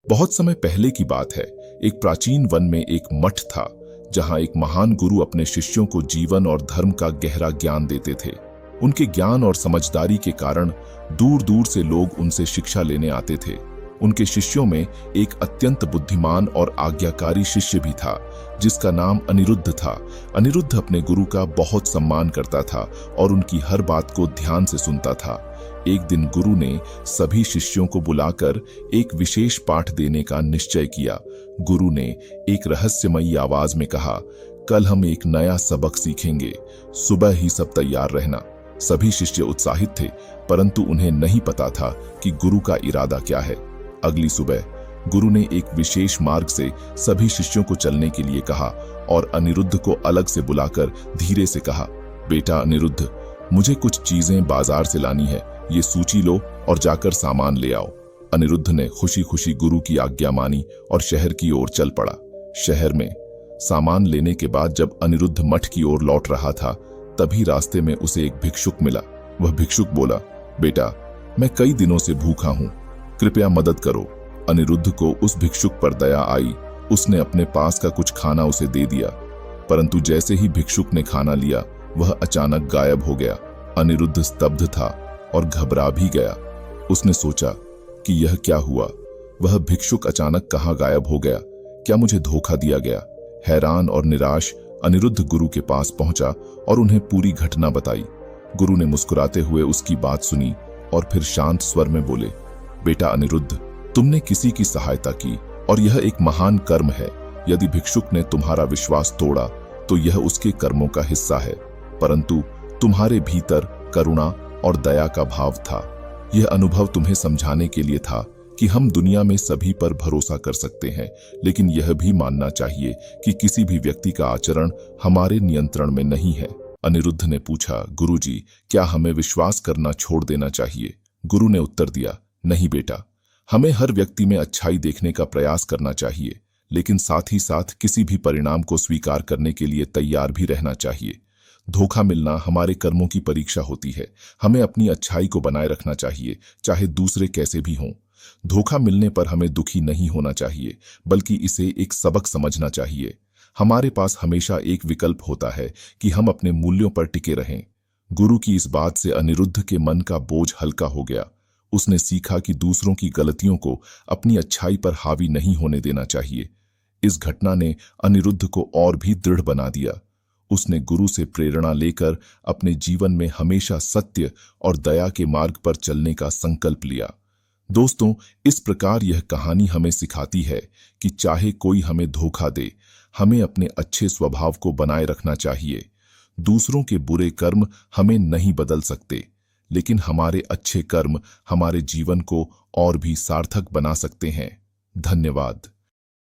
बहुत समय पहले की बात है। एक प्राचीन वन में एक मठ था, जहां एक महान गुरु अपने शिष्यों को जीवन और धर्म का गहरा ज्ञान देते थे। उनके ज्ञान और समझदारी के कारण दूर दूर से लोग उनसे शिक्षा लेने आते थे। उनके शिष्यों में एक अत्यंत बुद्धिमान और आज्ञाकारी शिष्य भी था, जिसका नाम अनिरुद्ध था। अनिरुद्ध अपने गुरु का बहुत सम्मान करता था और उनकी हर बात को ध्यान से सुनता था। एक दिन गुरु ने सभी शिष्यों को बुलाकर एक विशेष पाठ देने का निश्चय किया। गुरु ने एक रहस्यमयी आवाज में कहा, कल हम एक नया सबक सीखेंगे, सुबह ही सब तैयार रहना। सभी शिष्य उत्साहित थे, परंतु उन्हें नहीं पता था कि गुरु का इरादा क्या है। अगली सुबह गुरु ने एक विशेष मार्ग से सभी शिष्यों को चलने के लिए कहा और अनिरुद्ध को अलग से बुलाकर धीरे से कहा, बेटा अनिरुद्ध, मुझे कुछ चीजें बाजार से लानी है, ये सूची लो और जाकर सामान ले आओ। अनिरुद्ध ने खुशी खुशी गुरु की आज्ञा मानी और शहर की ओर चल पड़ा। शहर में सामान लेने के बाद जब अनिरुद्ध मठ की ओर लौट रहा था, तभी रास्ते में उसे एक भिक्षुक मिला। वह भिक्षुक बोला, बेटा, मैं कई दिनों से भूखा हूं, कृपया मदद करो। अनिरुद्ध को उस भिक्षुक पर दया आई। उसने अपने पास का कुछ खाना उसे दे दिया, परंतु जैसे ही भिक्षुक ने खाना लिया, वह अचानक गायब हो गया। अनिरुद्ध स्तब्ध था और घबरा भी गया। उसने सोचा कि यह क्या हुआ, वह भिक्षुक अचानक कहाँ गायब हो गया, क्या मुझे धोखा दिया गया। हैरान और निराश अनिरुद्ध गुरु के पास पहुंचा और उन्हें पूरी घटना बताई। गुरु ने मुस्कुराते हुए उसकी बात सुनी और फिर शांत स्वर में बोले, बेटा अनिरुद्ध, तुमने किसी की सहायता की और यह एक महान कर्म है। यदि भिक्षुक ने तुम्हारा विश्वास तोड़ा तो यह उसके कर्मों का हिस्सा है, परंतु तुम्हारे भीतर करुणा और दया का भाव था। यह अनुभव तुम्हें समझाने के लिए था कि हम दुनिया में सभी पर भरोसा कर सकते हैं, लेकिन यह भी मानना चाहिए कि किसी भी व्यक्ति का आचरण हमारे नियंत्रण में नहीं है। अनिरुद्ध ने पूछा, गुरुजी, क्या हमें विश्वास करना छोड़ देना चाहिए? गुरु ने उत्तर दिया, नहीं बेटा, हमें हर व्यक्ति में अच्छाई देखने का प्रयास करना चाहिए, लेकिन साथ ही साथ किसी भी परिणाम को स्वीकार करने के लिए तैयार भी रहना चाहिए। धोखा मिलना हमारे कर्मों की परीक्षा होती है। हमें अपनी अच्छाई को बनाए रखना चाहिए, चाहे दूसरे कैसे भी हों। धोखा मिलने पर हमें दुखी नहीं होना चाहिए, बल्कि इसे एक सबक समझना चाहिए। हमारे पास हमेशा एक विकल्प होता है कि हम अपने मूल्यों पर टिके रहें। गुरु की इस बात से अनिरुद्ध के मन का बोझ हल्का हो गया। उसने सीखा कि दूसरों की गलतियों को अपनी अच्छाई पर हावी नहीं होने देना चाहिए। इस घटना ने अनिरुद्ध को और भी दृढ़ बना दिया। उसने गुरु से प्रेरणा लेकर अपने जीवन में हमेशा सत्य और दया के मार्ग पर चलने का संकल्प लिया। दोस्तों, इस प्रकार यह कहानी हमें सिखाती है कि चाहे कोई हमें धोखा दे, हमें अपने अच्छे स्वभाव को बनाए रखना चाहिए। दूसरों के बुरे कर्म हमें नहीं बदल सकते, लेकिन हमारे अच्छे कर्म हमारे जीवन को और भी सार्थक बना सकते हैं। धन्यवाद।